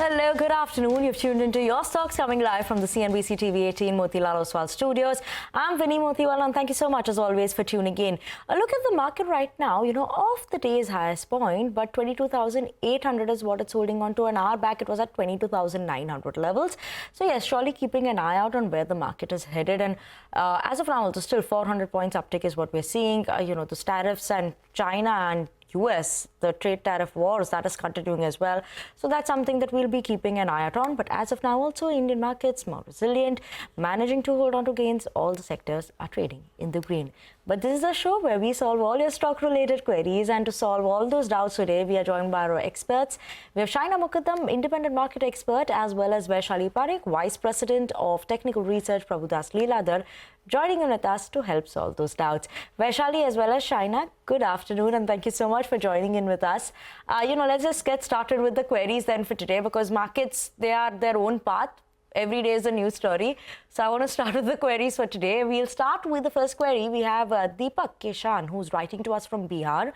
Hello, good afternoon. You've tuned into Your Stocks coming live from the CNBC-TV18 Motilal Oswal studios. I'm Vinny Motiwal and thank you so much as always for tuning in. A look at the market right now, off the day's highest point, but 22,800 is what it's holding on to. An hour back, it was at 22,900 levels. So yes, surely keeping an eye out on where the market is headed. And as of now, also still 400 points uptick is what we're seeing. Those tariffs and China and US, the trade tariff wars, that is continuing as well. So that's something that we'll be keeping an eye out on. But as of now, also Indian markets more resilient, managing to hold on to gains. All the sectors are trading in the green. But this is a show where we solve all your stock-related queries. And to solve all those doubts today, we are joined by our experts. We have Shahina Mukadam, independent market expert, as well as Vaishali Parekh, Vice President of Technical Research, Prabhudas Lilladher, joining in with us to help solve those doubts. Vaishali as well as Shahina, good afternoon and thank you so much for joining in with us. Let's just get started with the queries then for today, because markets, they are their own path. Every day is a new story. So I want to start with the queries for today. We'll start with the first query. We have Deepak Keshan, who's writing to us from Bihar.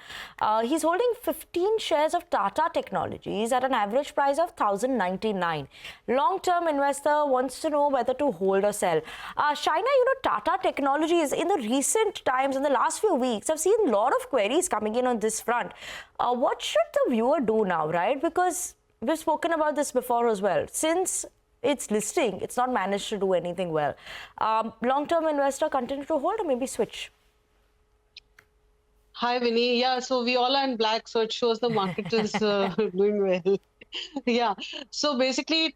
He's holding 15 shares of Tata Technologies at an average price of 1,099. Long-term investor wants to know whether to hold or sell. Shahina, Tata Technologies in the recent times, in the last few weeks, I've seen a lot of queries coming in on this front. What should the viewer do now, right? Because we've spoken about this before as well. Since it's listing, it's not managed to do anything well. Long-term investor continue to hold or maybe switch? Hi, Vinny. Yeah, so we all are in black, so it shows the market is doing well. Yeah, so basically,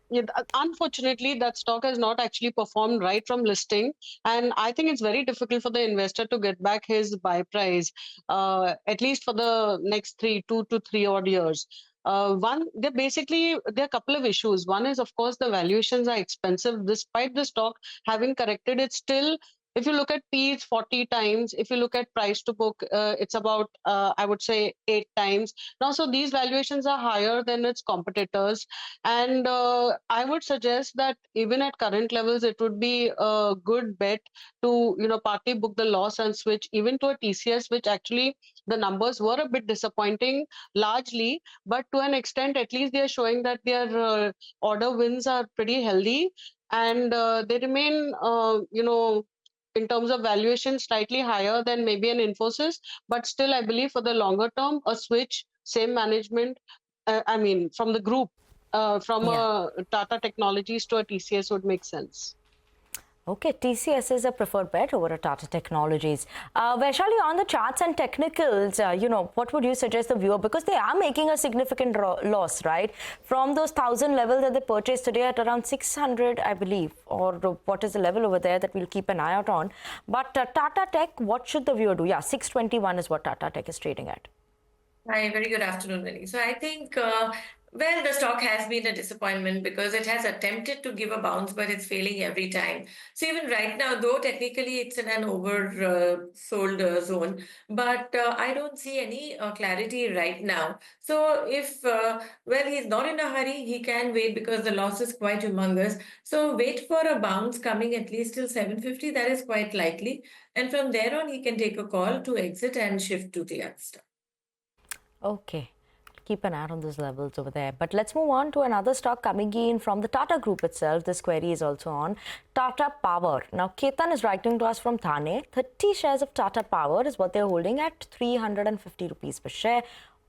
unfortunately, that stock has not actually performed right from listing. And I think it's very difficult for the investor to get back his buy price, at least for the next 2 to 3 odd years. There are a couple of issues. One is, of course, the valuations are expensive. Despite the stock having corrected, it's still, if you look at P, it's 40 times. If you look at price to book, it's about, I would say, 8 times. Now, so these valuations are higher than its competitors. And I would suggest that even at current levels, it would be a good bet to, partly book the loss and switch even to a TCS, which actually the numbers were a bit disappointing largely, but to an extent, at least they are showing that their order wins are pretty healthy and they remain, in terms of valuation, slightly higher than maybe an Infosys, but still, I believe for the longer term, a switch, same management, from the group, from a Tata Technologies to a TCS would make sense. Okay, TCS is a preferred bet over a Tata Technologies. Vaishali, on the charts and technicals, what would you suggest the viewer? Because they are making a significant loss, right? From those 1,000 levels that they purchased today at around 600, I believe, or what is the level over there that we'll keep an eye out on. But Tata Tech, what should the viewer do? Yeah, 621 is what Tata Tech is trading at. Hi, very good afternoon, Vinny. So I think, the stock has been a disappointment because it has attempted to give a bounce, but it's failing every time. So even right now, though technically it's in an oversold zone, but I don't see any clarity right now. So if, he's not in a hurry, he can wait because the loss is quite humongous. So wait for a bounce coming at least till 750, that is quite likely. And from there on, he can take a call to exit and shift to the other stock. Okay, keep an eye on those levels over there. But let's move on to another stock coming in from the Tata Group itself. This query is also on Tata Power. Now, Ketan is writing to us from Thane. 30 shares of Tata Power is what they're holding at 350 rupees per share.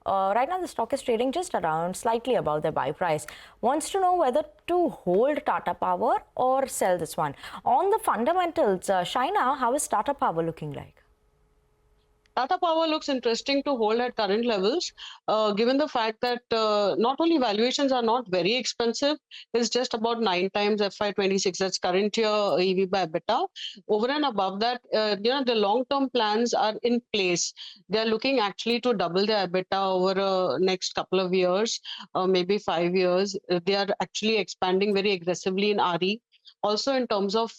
Right now, the stock is trading just around, slightly above their buy price. Wants to know whether to hold Tata Power or sell this one. On the fundamentals, Shahina, how is Tata Power looking like? Tata Power looks interesting to hold at current levels, given the fact that not only valuations are not very expensive, it's just about 9 times FY26, that's current year EV by EBITDA. Over and above that, the long-term plans are in place. They're looking actually to double their EBITDA over next couple of years, maybe 5 years. They are actually expanding very aggressively in RE. Also, in terms of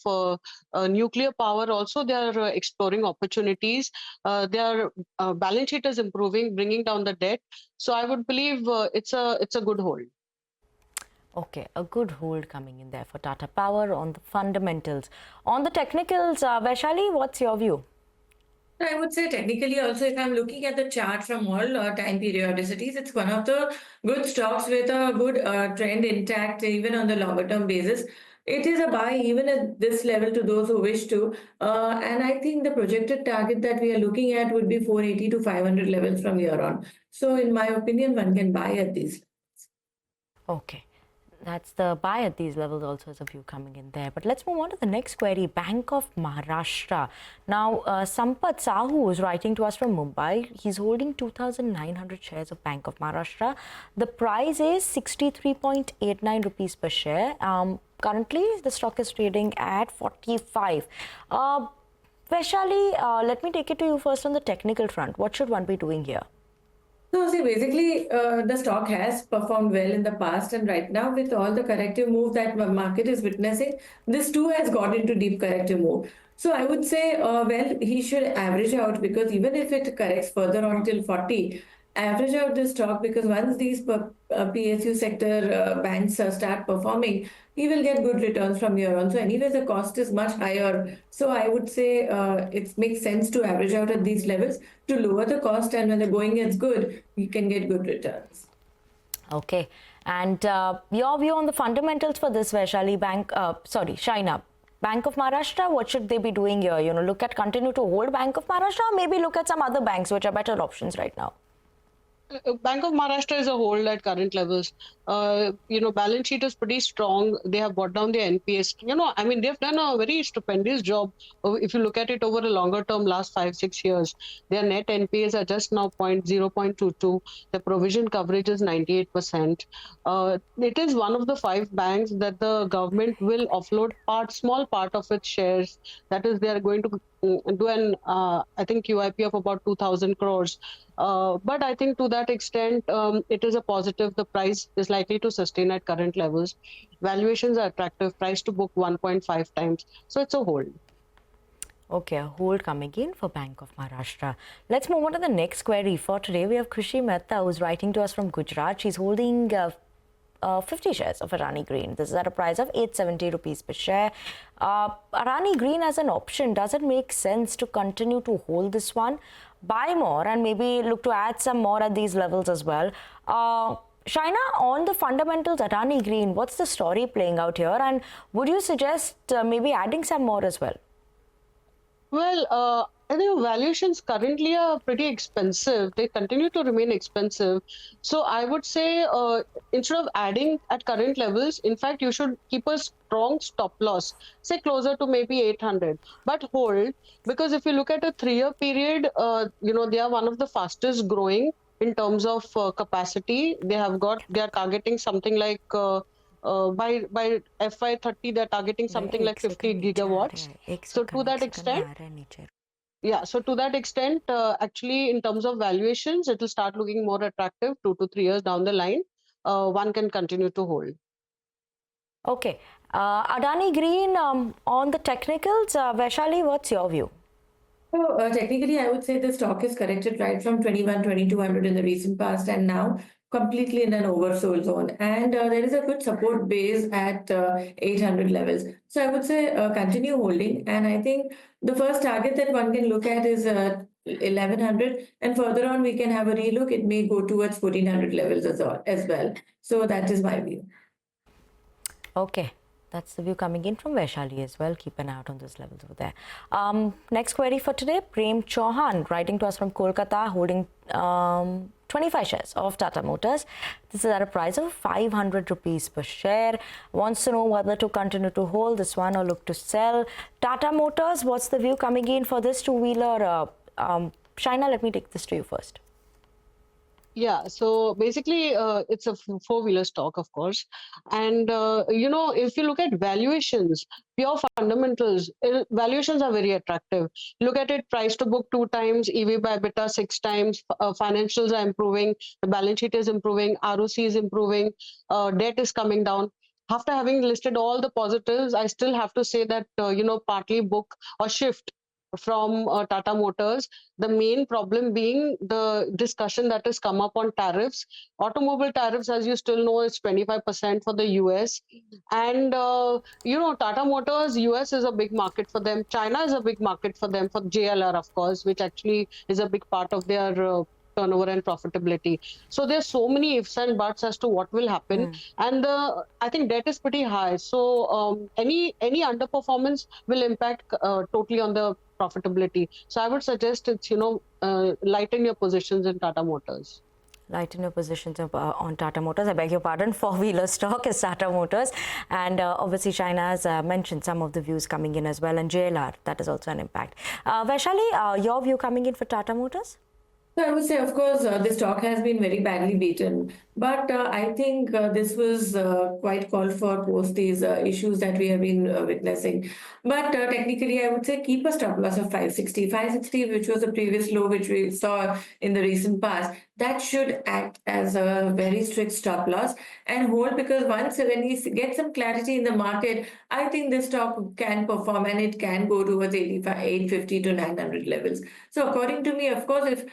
nuclear power, also they are exploring opportunities. Their balance sheet is improving, bringing down the debt. So I would believe it's a good hold. Okay, a good hold coming in there for Tata Power on the fundamentals. On the technicals, Vaishali, what's your view? I would say technically also, if I'm looking at the chart from all time periodicities, it's one of the good stocks with a good trend intact even on the longer term basis. It is a buy even at this level to those who wish to. And I think the projected target that we are looking at would be 480 to 500 levels from here on. So in my opinion, one can buy at these. Okay. That's the buy at these levels, also as a view coming in there. But let's move on to the next query. Bank of Maharashtra. Now, Sampath Sahu is writing to us from Mumbai. He's holding 2,900 shares of Bank of Maharashtra. The price is 63.89 rupees per share. Currently, the stock is trading at 45. Vaishali, let me take it to you first on the technical front. What should one be doing here? So, see, basically, the stock has performed well in the past, and right now, with all the corrective move that the market is witnessing, this too has got into deep corrective move. So, I would say, well, he should average out, because even if it corrects further on till 40, average out the stock, because once these PSU sector banks start performing, he will get good returns from here on. So, anyway, the cost is much higher. So, I would say it makes sense to average out at these levels to lower the cost, and when the going gets good, you can get good returns. Okay. And your view on the fundamentals for this Vaishali Bank, Shahina, Bank of Maharashtra, what should they be doing here? You know, continue to hold Bank of Maharashtra, or maybe look at some other banks which are better options right now? Bank of Maharashtra is a hold at current levels. Balance sheet is pretty strong. They have brought down the NPS. I mean, they've done a very stupendous job. If you look at it over a longer term, last 5-6 years, their net NPS are just now 0.22. The provision coverage is 98%. It is one of the 5 banks that the government will offload small part of its shares. That is, they are going to do an, I think, QIP of about 2,000 crores. But I think to that extent, it is a positive. The price is likely to sustain at current levels. Valuations are attractive. Price to book 1.5 times. So it's a hold. Okay, a hold coming in for Bank of Maharashtra. Let's move on to the next query. For today, we have Krishi Mehta, who's writing to us from Gujarat. She's holding 50 shares of Adani Green. This is at a price of 870 rupees per share. Adani Green as an option, does it make sense to continue to hold this one, buy more, and maybe look to add some more at these levels as well? Shahina, on the fundamentals, Adani Green, what's the story playing out here? And would you suggest maybe adding some more as well? Well, I think valuations currently are pretty expensive. They continue to remain expensive. So I would say instead of adding at current levels, in fact, you should keep a strong stop loss, say closer to maybe 800, but hold, because if you look at a 3-year period, they are one of the fastest growing in terms of capacity. They are targeting something like by FY30, they're targeting something like 50 gigawatts. So to that extent, actually, in terms of valuations, it will start looking more attractive 2 to 3 years down the line. One can continue to hold. Okay. Adani Green, on the technicals, Vaishali, what's your view? So technically, I would say the stock is corrected right from 2,200 in the recent past, and now completely in an oversold zone. And there is a good support base at 800 levels. So I would say continue holding. And I think the first target that one can look at is 1,100. And further on, we can have a relook. It may go towards 1,400 levels as well. So that is my view. Okay. That's the view coming in from Vaishali as well. Keep an eye out on those levels over there. Next query for today, Prem Chauhan, writing to us from Kolkata, holding 25 shares of Tata Motors. This is at a price of 500 rupees per share. Wants to know whether to continue to hold this one or look to sell. Tata Motors, what's the view coming in for this two-wheeler? Shahina, let me take this to you first. Yeah, so basically, it's a 4-wheeler stock, of course. And, if you look at valuations, pure fundamentals, valuations are very attractive. Look at it, price to book 2 times, EV by EBITDA 6 times, financials are improving, the balance sheet is improving, ROC is improving, debt is coming down. After having listed all the positives, I still have to say that, partly book or shift from Tata Motors. The main problem being the discussion that has come up on tariffs. Automobile tariffs, as you still know, is 25% for the US. And, Tata Motors, US is a big market for them. China is a big market for them, for JLR, of course, which actually is a big part of their turnover and profitability. So there's so many ifs and buts as to what will happen, and I think debt is pretty high. So any underperformance will impact totally on the profitability. So I would suggest it's lighten your positions in Tata Motors. Lighten your positions on Tata Motors. I beg your pardon, four-wheeler stock is Tata Motors. And obviously, China has mentioned some of the views coming in as well. And JLR, that is also an impact. Vaishali, your view coming in for Tata Motors? So I would say, of course, the stock has been very badly beaten. But I think this was quite called for post these issues that we have been witnessing. But technically, I would say keep a stop loss of 560. 560, which was the previous low, which we saw in the recent past, that should act as a very strict stop loss and hold, because once when we get some clarity in the market, I think this stock can perform and it can go towards 85, 850 to 900 levels. So according to me, of course, if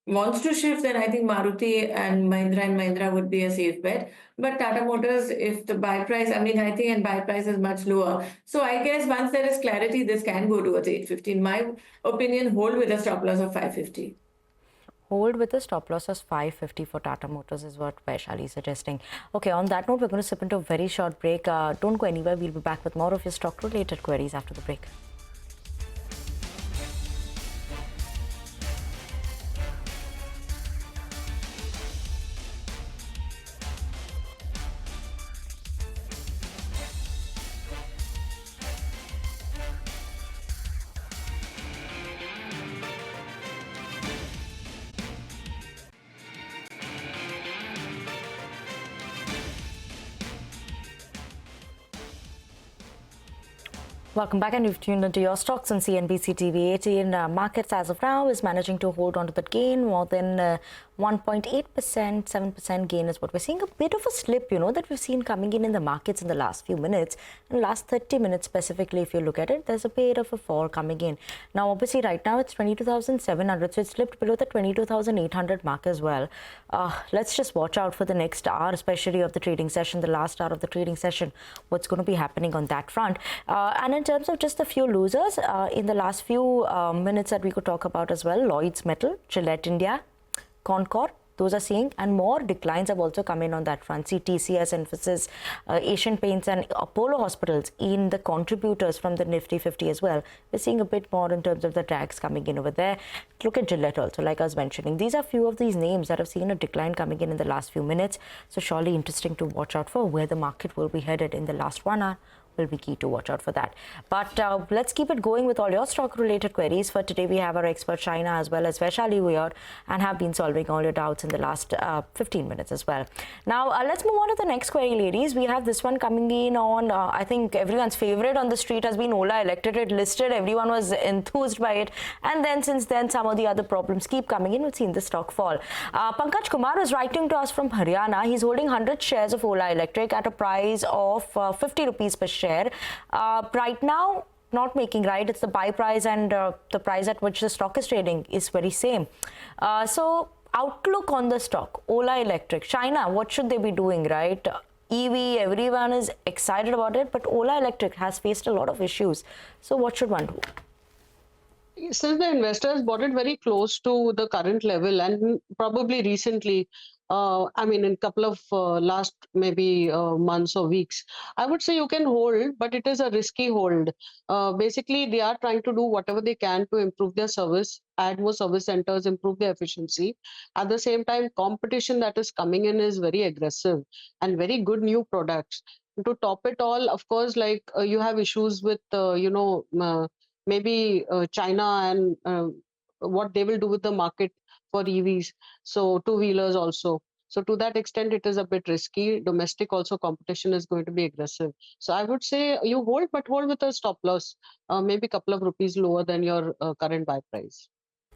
wants to shift, then I think Maruti and Mahindra would be a safe bet. But Tata Motors, if the buy price, I think and buy price is much lower. So I guess once there is clarity, this can go towards 850. In my opinion, hold with a stop loss of 550. Hold with a stop loss of 550 for Tata Motors is what Vaishali is suggesting. Okay, on that note, we're going to slip into a very short break. Don't go anywhere. We'll be back with more of your stock-related queries after the break. Welcome back, and you've tuned into your stocks on CNBC TV18. Markets as of now is managing to hold on to that gain. More than 1.8%, 7% gain is what we're seeing. A bit of a slip, that we've seen coming in the markets in the last few minutes. In the last 30 minutes specifically, if you look at it, there's a bit of a fall coming in. Now, obviously, right now it's 22,700, so it slipped below the 22,800 mark as well. Let's just watch out for the next hour, especially of the trading session, the last hour of the trading session, what's going to be happening on that front. And in terms of just a few losers, in the last few minutes that we could talk about as well, Lloyd's Metal, Gillette India, Concord, those are seeing, and more declines have also come in on that front. See TCS, Infosys, Asian Paints and Apollo Hospitals in the contributors from the Nifty 50 as well. We're seeing a bit more in terms of the drags coming in over there. Look at Gillette also, like I was mentioning. These are few of these names that have seen a decline coming in the last few minutes. So surely interesting to watch out for where the market will be headed in the last 1 hour. Will be key to watch out for that. But let's keep it going with all your stock-related queries. For today, we have our expert Shahina as well as Vaishali here, and have been solving all your doubts in the last 15 minutes as well. Now, let's move on to the next query, ladies. We have this one coming in on, I think everyone's favorite on the street has been Ola Electric. It listed, everyone was enthused by it. And then since then, some of the other problems keep coming in. We've seen the stock fall. Pankaj Kumar is writing to us from Haryana. He's holding 100 shares of Ola Electric at a price of 50 rupees per share. Right now, not making right. It's the buy price and the price at which the stock is trading is very same. So outlook on the stock, Ola Electric, China, what should they be doing, right? EV, everyone is excited about it, but Ola Electric has faced a lot of issues. So what should one do? Since the investors bought it very close to the current level, and probably recently, in a couple of last maybe months or weeks, I would say you can hold, but it is a risky hold. Basically, they are trying to do whatever they can to improve their service, add more service centers, improve their efficiency. At the same time, competition that is coming in is very aggressive and very good new products. To top it all, of course, you have issues with, maybe China and what they will do with the market for EVs, so two-wheelers also. So to that extent, it is a bit risky. Domestic also competition is going to be aggressive. So I would say you hold, but hold with a stop loss, maybe a couple of rupees lower than your current buy price.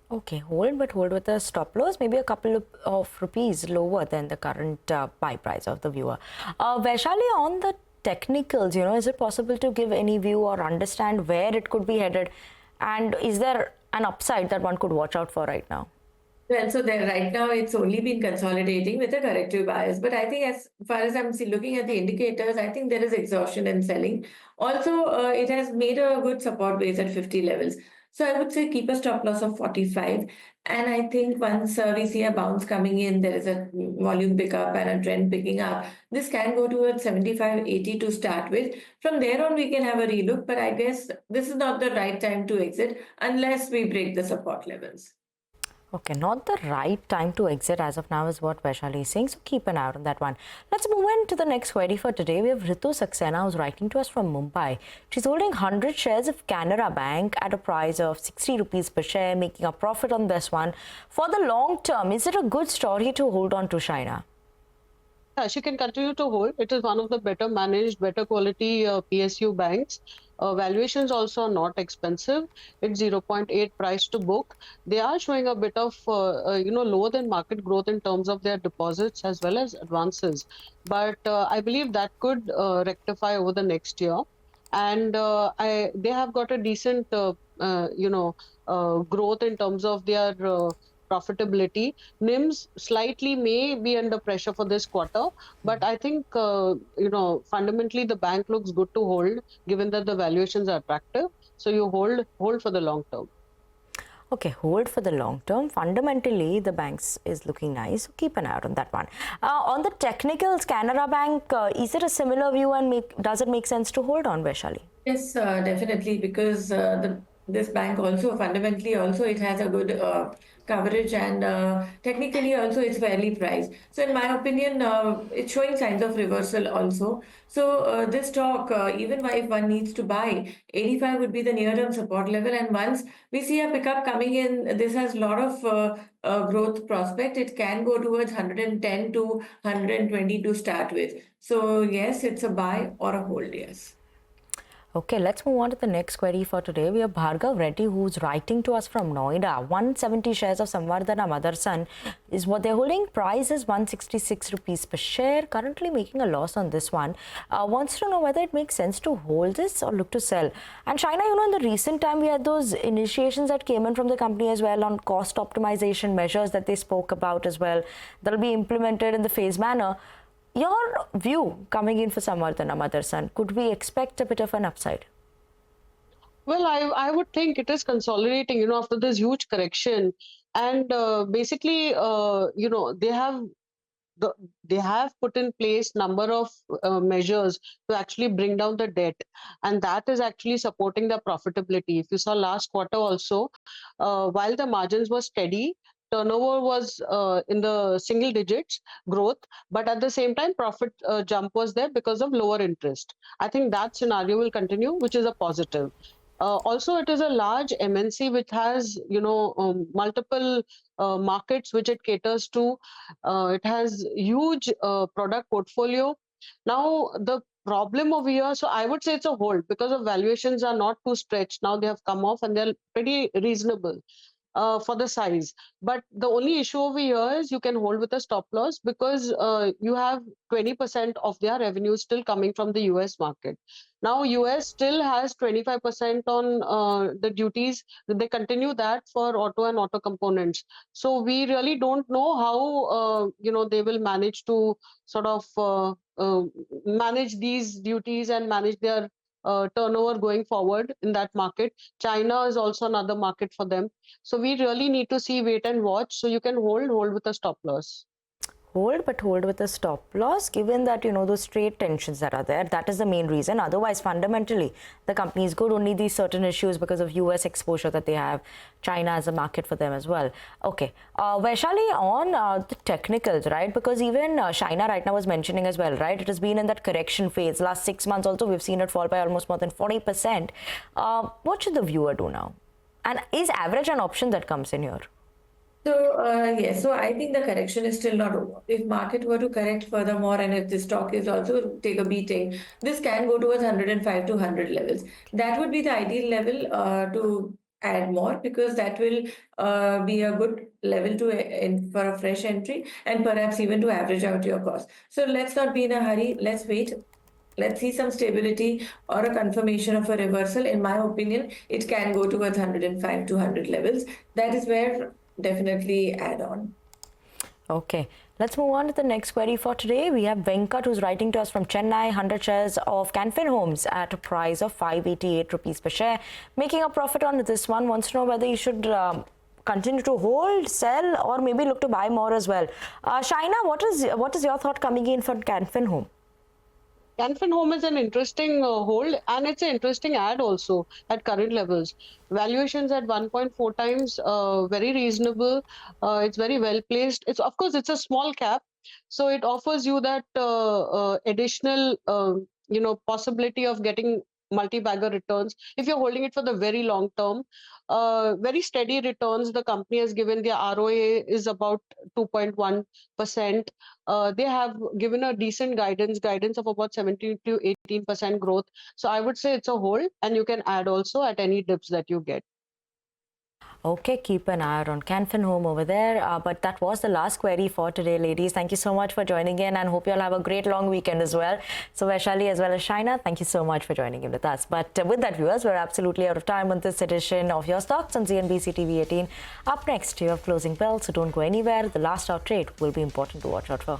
Okay, hold, but hold with a stop loss, maybe a couple of rupees lower than the current buy price of the viewer. Vaishali, on the technicals, is it possible to give any view or understand where it could be headed? And is there an upside that one could watch out for right now? Well, so there right now it's only been consolidating with a corrective bias. But I think as far as I'm looking at the indicators, I think there is exhaustion in selling. Also, it has made a good support base at 50 levels. So I would say keep a stop loss of 45. And I think once we see a bounce coming in, there is a volume pickup and a trend picking up. This can go towards 75, 80 to start with. From there on, we can have a relook. But I guess this is not the right time to exit unless we break the support levels. Okay, not the right time to exit as of now is what Vaishali is saying, so keep an eye out on that one. Let's move on to the next query for today. We have Ritu Saxena who's writing to us from Mumbai. She's holding 100 shares of Canara Bank at a price of 60 rupees per share, making a profit on this one. For the long term, is it a good story to hold on to, Shahina? Yeah, she can continue to hold. It is one of the better managed, better quality PSU banks. Valuations also are not expensive. It's 0.8 price to book. They are showing a bit of lower than market growth in terms of their deposits as well as advances. But I believe that could rectify over the next year. And they have got a decent growth in terms of their profitability. NIMS slightly may be under pressure for this quarter, but I think fundamentally the bank looks good to hold, given that the valuations are attractive. So you hold for the long term. Okay, hold for the long term. Fundamentally, the banks is looking nice. Keep an eye out on that one. On the technicals, Canara Bank, is it a similar view and does it make sense to hold on, Vaishali? Yes, definitely, because this bank also fundamentally also it has a good coverage and technically also it's fairly priced. So in my opinion, it's showing signs of reversal also. So this stock, even if one needs to buy, 85 would be the near-term support level. And once we see a pickup coming in, this has a lot of growth prospect. It can go towards 110 to 120 to start with. So yes, it's a buy or a hold, yes. Okay, let's move on to the next query for today. We have Bhargav Reddy who's writing to us from Noida. 170 shares of Samvardhana Motherson is what they're holding. Price is 166 rupees per share. Currently making a loss on this one. Wants to know whether it makes sense to hold this or look to sell. And Shahina, in the recent time we had those initiations that came in from the company as well on cost optimization measures that they spoke about as well. That'll be implemented in the phased manner. Your view coming in for Samvardhana Motherson, could we expect a bit of an upside? Well, I would think it is consolidating, after this huge correction. And basically, they have put in place number of measures to actually bring down the debt, and that is actually supporting the profitability. If you saw last quarter also, while the margins were steady, turnover was in the single digits growth, but at the same time profit jump was there because of lower interest. I think that scenario will continue, which is a positive. Also, it is a large MNC which has multiple markets which it caters to. It has huge product portfolio. Now the problem over here, so I would say it's a hold because of valuations are not too stretched. Now they have come off and they're pretty reasonable for the size. But the only issue over here is you can hold with a stop loss because you have 20% of their revenue still coming from the US market. Now US still has 25% on the duties. They continue that for auto and auto components. So we really don't know how they will manage to sort of manage these duties and manage their turnover going forward in that market. China is also another market for them. So we really need to see, wait and watch. So you can hold with a stop loss. Hold, but hold with a stop loss, given that, those trade tensions that are there. That is the main reason. Otherwise, fundamentally, the company is good. Only these certain issues because of US exposure that they have. China as a market for them as well. Okay. Vaishali, on the technicals, right? Because even Shahina right now was mentioning as well, right? It has been in that correction phase. Last 6 months also, we've seen it fall by almost more than 40%. What should the viewer do now? And is average an option that comes in here? So, yes, so I think the correction is still not over. If market were to correct furthermore and if the stock is also take a beating, this can go towards 105 to 100 levels. That would be the ideal level to add more because that will be a good level for a fresh entry and perhaps even to average out your cost. So let's not be in a hurry. Let's wait. let's see some stability or a confirmation of a reversal. In my opinion, it can go towards 105 to 100 levels. That is where definitely add on. Okay, let's move on to the next query for today. We have Venkat who's writing to us from Chennai, 100 shares of Canfin Homes at a price of 588 rupees per share. Making a profit on this one, wants to know whether you should continue to hold, sell, or maybe look to buy more as well. Shahina, what is your thought coming in for Canfin Home? Canfin Home is an interesting hold, and it's an interesting add also at current levels. Valuations at 1.4 times, very reasonable. It's very well placed. It's, of course, it's a small cap, so it offers you that additional possibility of getting multi-bagger returns if you're holding it for the very long term. Very steady returns. The company has given their ROA is about 2.1%. They have given a decent guidance of about 17 to 18% growth. So I would say it's a hold, and you can add also at any dips that you get. Okay, keep an eye out on Canfin Home over there. But that was the last query for today, ladies. Thank you so much for joining in, and hope you all have a great long weekend as well. So Vaishali as well as Shahina, thank you so much for joining in with us. But with that, viewers, we're absolutely out of time on this edition of Your Stocks on CNBC TV18. Up next, you have closing bell, so don't go anywhere. The last out trade will be important to watch out for.